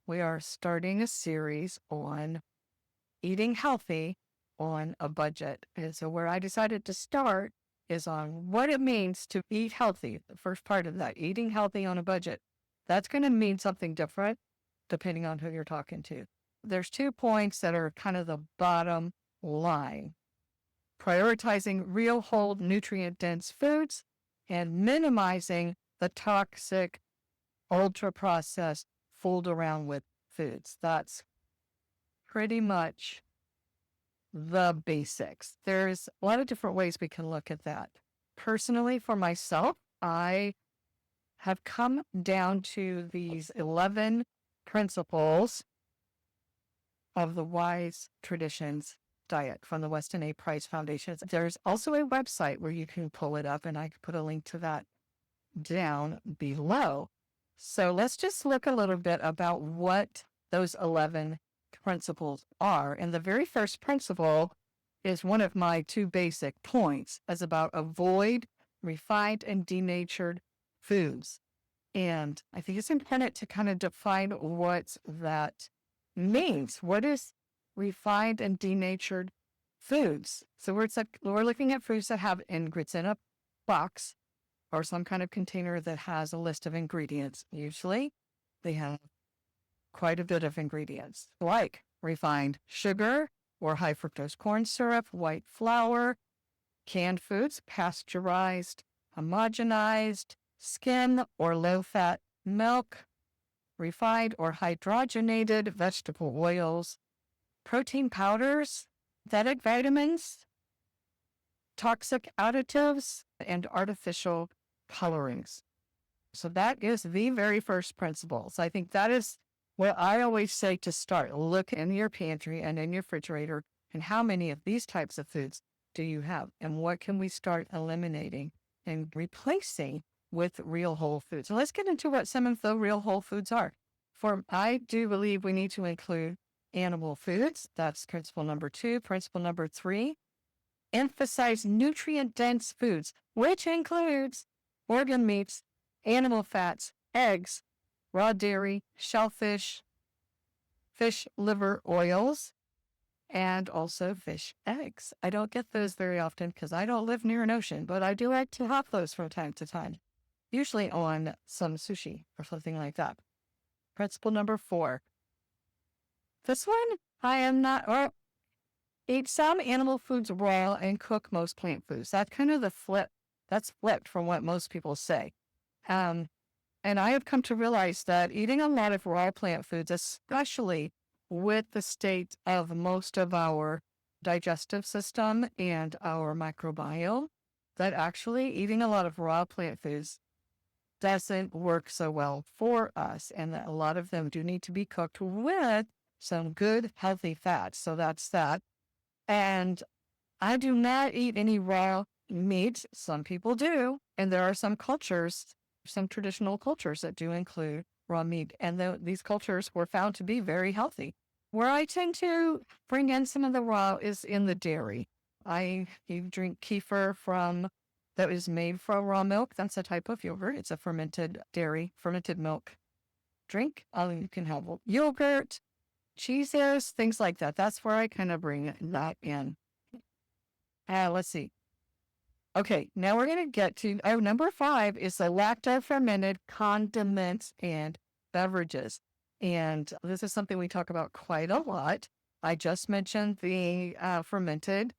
we are starting a series on eating healthy on a budget. And so where I decided to start is on what it means to eat healthy. The first part of that, eating healthy on a budget. That's going to mean something different depending on who you're talking to. There's 2 points that are kind of the bottom line. Prioritizing real, whole, nutrient-dense foods and minimizing the toxic, ultra-processed, fooled around with foods. That's pretty much the basics. There's a lot of different ways we can look at that. Personally, for myself, I have come down to these 11 principles of the Wise Traditions diet from the Weston A. Price Foundation. There's also a website where you can pull it up, and I can put a link to that down below. So let's just look a little bit about what those 11 principles are. And the very first principle is one of my 2 basic points, is about avoid refined and denatured foods. And I think it's important to kind of define what that means. What is refined and denatured foods? So we're looking at foods that have ingredients in a box or some kind of container that has a list of ingredients. Usually they have quite a bit of ingredients, like refined sugar or high fructose corn syrup, white flour, canned foods, pasteurized, homogenized, skim or low-fat milk, refined or hydrogenated vegetable oils, protein powders, synthetic vitamins, toxic additives, and artificial colorings. So that is the very first principle. So I think that is what I always say to start. Look in your pantry and in your refrigerator and how many of these types of foods do you have, and what can we start eliminating and replacing with real whole foods. So let's get into what some of the real whole foods are. I do believe we need to include animal foods. That's principle number 2. Principle number 3, emphasize nutrient-dense foods, which includes organ meats, animal fats, eggs, raw dairy, shellfish, fish liver oils, and also fish eggs. I don't get those very often because I don't live near an ocean, but I do like to have those from time to time, usually on some sushi or something like that. Principle number 4. This one, I am not, or eat some animal foods raw and cook most plant foods. That's kind of that's flipped from what most people say. And I have come to realize that eating a lot of raw plant foods, especially with the state of most of our digestive system and our microbiome, that actually eating a lot of raw plant foods doesn't work so well for us, and that a lot of them do need to be cooked with some good, healthy fats. So that's that. And I do not eat any raw meat. Some people do. And there are some cultures, some traditional cultures that do include raw meat. And these cultures were found to be very healthy. Where I tend to bring in some of the raw is in the dairy. You drink kefir that is made from raw milk. That's a type of yogurt. It's a fermented milk drink. You can have yogurt, cheeses, things like that. That's where I kind of bring that in. Let's see. Okay, now we're going to get to number 5 is the lacto-fermented condiments and beverages. And this is something we talk about quite a lot. I just mentioned the fermented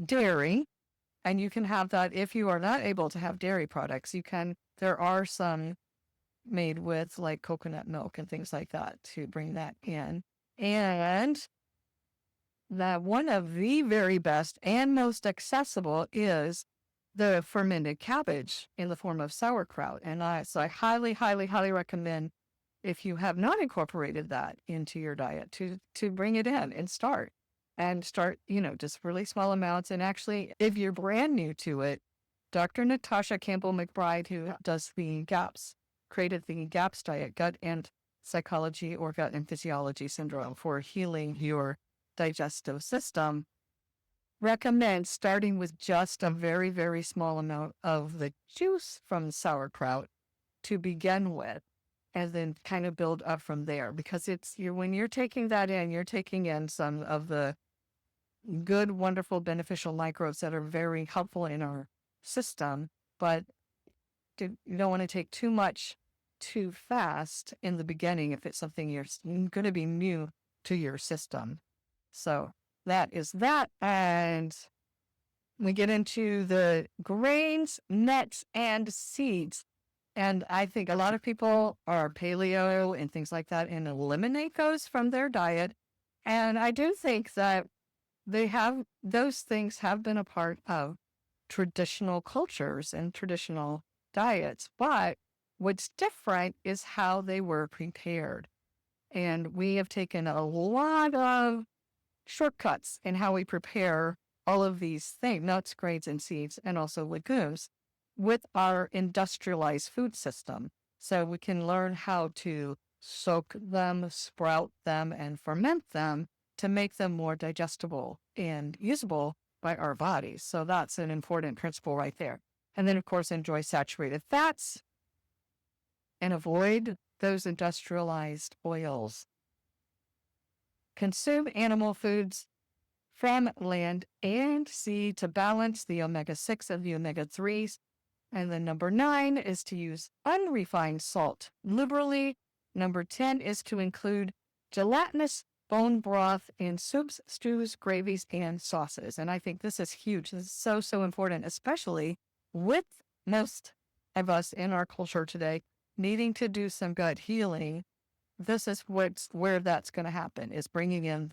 dairy, and you can have that if you are not able to have dairy products. There are some made with like coconut milk and things like that to bring that in. And that one of the very best and most accessible is the fermented cabbage in the form of sauerkraut. And so I highly, highly, highly recommend, if you have not incorporated that into your diet, to bring it in and start, just really small amounts. And actually, if you're brand new to it, Dr. Natasha Campbell McBride, who does the GAPS, created the GAPS diet, gut and psychology or gut and physiology syndrome, for healing your digestive system, recommends starting with just a very, very small amount of the juice from sauerkraut to begin with. and then kind of build up from there because when you're taking that in, you're taking in some of the good, wonderful, beneficial microbes that are very helpful in our system, but you don't want to take too much too fast in the beginning if it's something you're going to be new to your system. So that is that. And we get into the grains, nuts, and seeds. And I think a lot of people are paleo and things like that and eliminate those from their diet. And I do think that those things have been a part of traditional cultures and traditional diets. But what's different is how they were prepared. And we have taken a lot of shortcuts in how we prepare all of these things, nuts, grains, and seeds, and also legumes with our industrialized food system. So we can learn how to soak them, sprout them, and ferment them to make them more digestible and usable by our bodies. So that's an important principle right there. And then, of course, enjoy saturated fats and avoid those industrialized oils. Consume animal foods from land and sea to balance the omega-6 and the omega-3s. And then number 9 is to use unrefined salt liberally. Number 10 is to include gelatinous bone broth in soups, stews, gravies, and sauces. And I think this is huge. This is so, so important, especially with most of us in our culture today needing to do some gut healing. This is where that's going to happen, is bringing in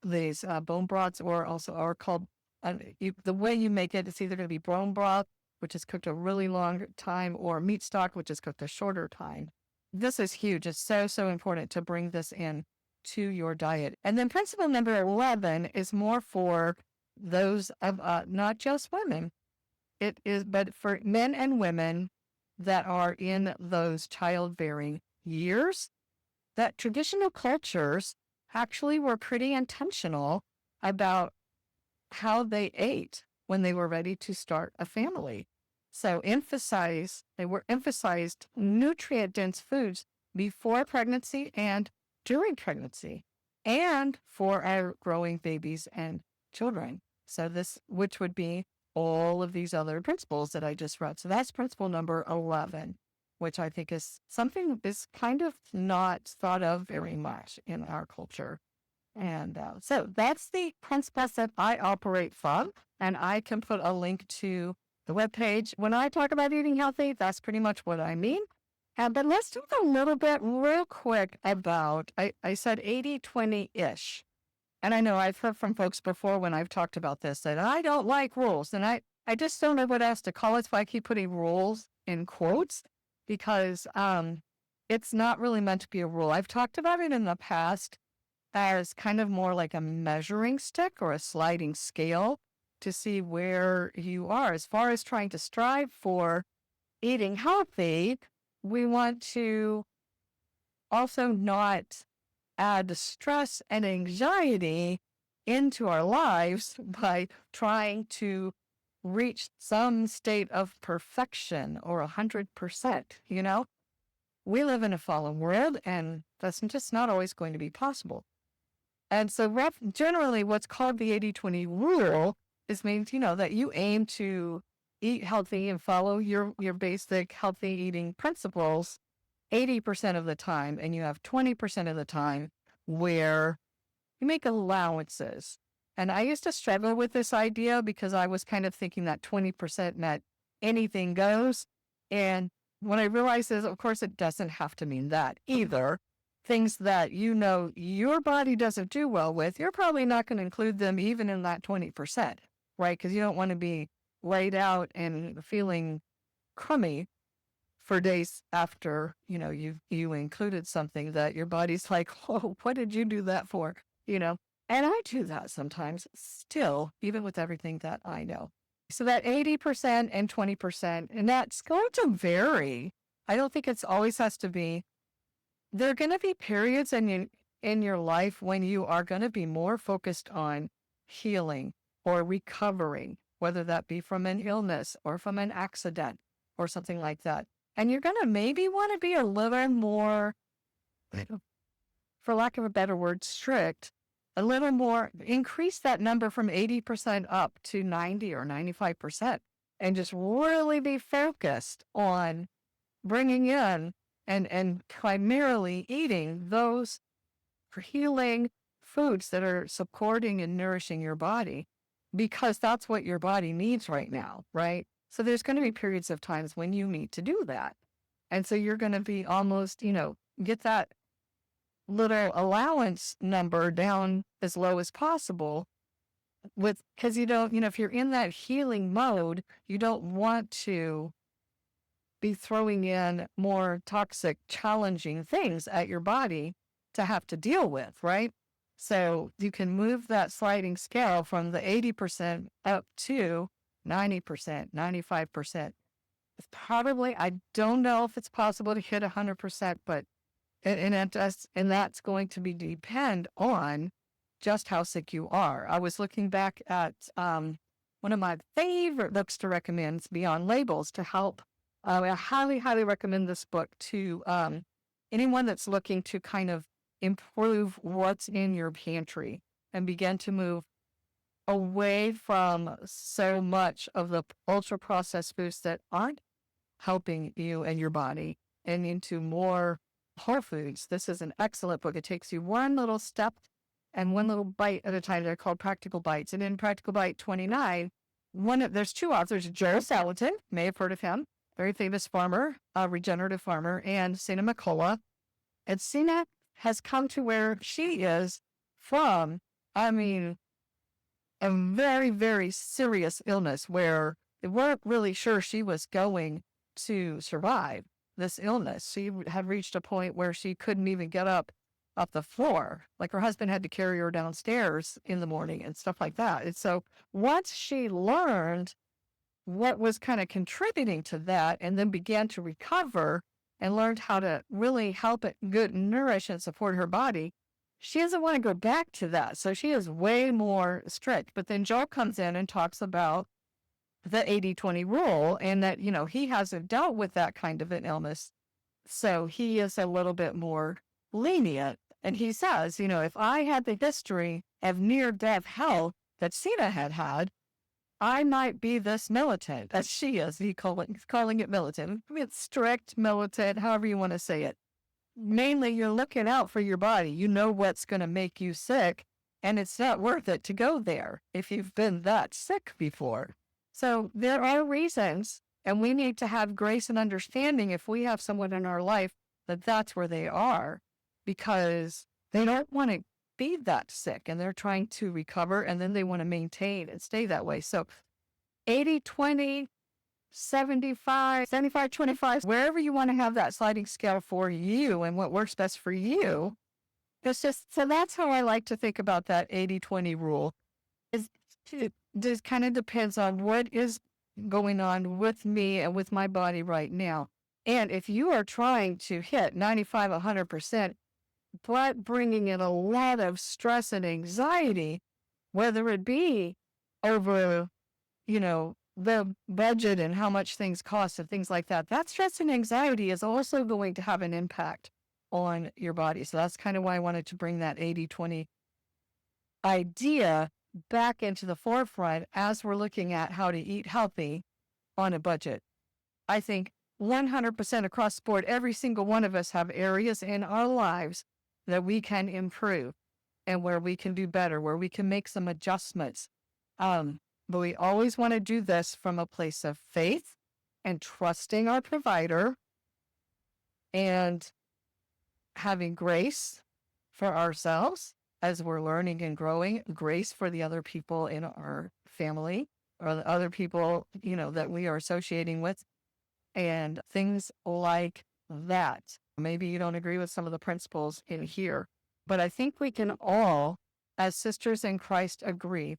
these bone broths, or also are called, the way you make it, it's either going to be bone broth, which is cooked a really long time, or meat stock, which is cooked a shorter time. This is huge. It's so, so important to bring this in to your diet. And then principle number 11 is more for those of not just women. It is, but for men and women that are in those childbearing years, that traditional cultures actually were pretty intentional about how they ate when they were ready to start a family. So they were emphasized nutrient-dense foods before pregnancy and during pregnancy, and for our growing babies and children. So which would be all of these other principles that I just read. So that's principle number 11, which I think is something is kind of not thought of very much in our culture. And so that's the principles that I operate from. And I can put a link to the webpage. When I talk about eating healthy, that's pretty much what I mean. But let's talk a little bit real quick about, I said 80-20-ish. And I know I've heard from folks before when I've talked about this that I don't like rules. And I just don't know what else to call it. So I keep putting rules in quotes because it's not really meant to be a rule. I've talked about it in the past as kind of more like a measuring stick or a sliding scale to see where you are. As far as trying to strive for eating healthy, we want to also not add stress and anxiety into our lives by trying to reach some state of perfection or 100%, We live in a fallen world, and that's just not always going to be possible. And so generally what's called the 80-20 rule means, that you aim to eat healthy and follow your basic healthy eating principles 80% of the time, and you have 20% of the time where you make allowances. And I used to struggle with this idea because I was kind of thinking that 20% meant anything goes. And what I realized is, of course, it doesn't have to mean that either. Things that your body doesn't do well with, you're probably not going to include them even in that 20%, right? Because you don't want to be laid out and feeling crummy for days after, you included something that your body's like, oh, what did you do that for? And I do that sometimes still, even with everything that I know. So that 80% and 20%, and that's going to vary. I don't think it's always has to be. There are going to be periods in your life when you are going to be more focused on healing or recovering, whether that be from an illness or from an accident or something like that. And you're going to maybe want to be a little more, for lack of a better word, strict, a little more, increase that number from 80% up to 90 or 95%, and just really be focused on bringing in and primarily eating those healing foods that are supporting and nourishing your body, because that's what your body needs right now, right? So there's going to be periods of times when you need to do that. And so you're going to be almost, get that little allowance number down as low as possible because if you're in that healing mode, you don't want to be throwing in more toxic, challenging things at your body to have to deal with, right? So you can move that sliding scale from the 80% up to 90%, 95%. It's probably, I don't know if it's possible to hit 100%, but and that's going to be depend on just how sick you are. I was looking back at one of my favorite books to recommend, Beyond Labels, to help. I highly, highly recommend this book to anyone that's looking to kind of improve what's in your pantry and begin to move away from so much of the ultra processed foods that aren't helping you and your body, and into more whole foods. This is an excellent book. It takes you one little step and one little bite at a time. They're called Practical Bites. And in Practical Bite 29, there's two authors, Joe Salatin, may have heard of him, very famous farmer, regenerative farmer, and Sina McCullough. And Sina has come to where she is from, a very, very serious illness where they weren't really sure she was going to survive this illness. She had reached a point where she couldn't even get up off the floor. Like her husband had to carry her downstairs in the morning and stuff like that. And so once she learned what was kind of contributing to that, and then began to recover and learned how to really help it good nourish and support her body, she doesn't want to go back to that. So she is way more strict. But then Joe comes in and talks about the 80-20 rule, and that, he hasn't dealt with that kind of an illness. So he is a little bit more lenient. And he says, if I had the history of near-death health that Sina had, I might be this militant as she is. He's calling it militant. It's strict, militant, however you want to say it. Mainly, you're looking out for your body. You know what's going to make you sick, and it's not worth it to go there if you've been that sick before. So there are reasons, and we need to have grace and understanding if we have someone in our life that that's where they are, because they don't want to be that sick and they're trying to recover, and then they want to maintain and stay that way. So 80-20, 75, 75-25, wherever you want to have that sliding scale for you and what works best for you. So that's how I like to think about that 80-20 rule. This kind of depends on what is going on with me and with my body right now. And if you are trying to hit 95, 100%, but bringing in a lot of stress and anxiety, whether it be over, the budget and how much things cost and things like that, that stress and anxiety is also going to have an impact on your body. So that's kind of why I wanted to bring that 80-20 idea back into the forefront as we're looking at how to eat healthy on a budget. I think 100% across the board, every single one of us have areas in our lives that we can improve and where we can do better, where we can make some adjustments. But we always want to do this from a place of faith and trusting our provider and having grace for ourselves as we're learning and growing, grace for the other people in our family or the other people, that we are associating with, and things like that. Maybe you don't agree with some of the principles in here, but I think we can all, as sisters in Christ, agree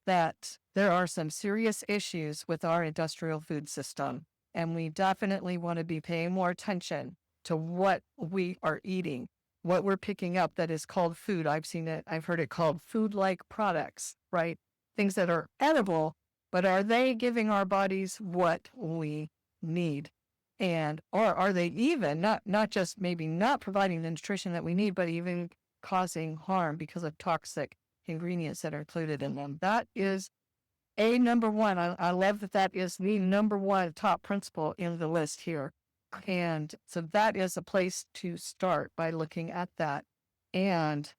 that there are some serious issues with our industrial food system, and we definitely want to be paying more attention to what we are eating, what we're picking up that is called food. I've heard it called food-like products, right? Things that are edible, but are they giving our bodies what we need? And or are they even not just maybe not providing the nutrition that we need, but even causing harm because of toxic ingredients that are included in them? That is a number one. I love that that is the number one top principle in the list here. And so that is a place to start by looking at that. And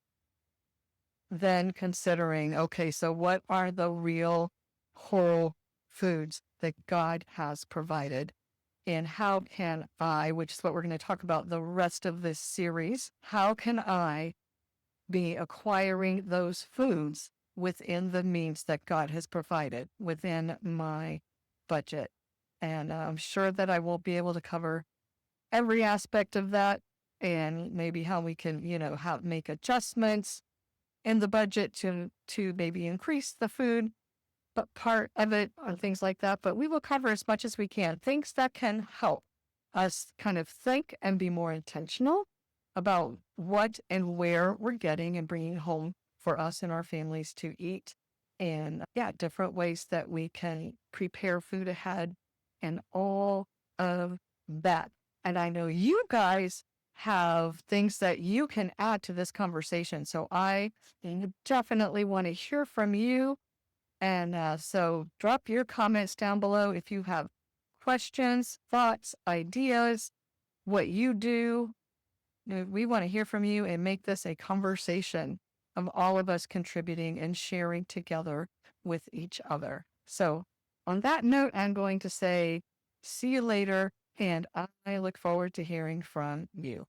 then considering, okay, so what are the real whole foods that God has provided? And how can I, which is what we're going to talk about the rest of this series, how can I be acquiring those foods within the means that God has provided within my budget? And I'm sure that I won't be able to cover every aspect of that and maybe how we can, how make adjustments in the budget to maybe increase the food but part of it and things like that. But we will cover as much as we can, things that can help us kind of think and be more intentional about what and where we're getting and bringing home for us and our families to eat. And yeah, different ways that we can prepare food ahead and all of that. And I know you guys have things that you can add to this conversation. So I definitely want to hear from you. And so drop your comments down below if you have questions, thoughts, ideas, what you do. We want to hear from you and make this a conversation of all of us contributing and sharing together with each other. So on that note, I'm going to say, see you later. And I look forward to hearing from you.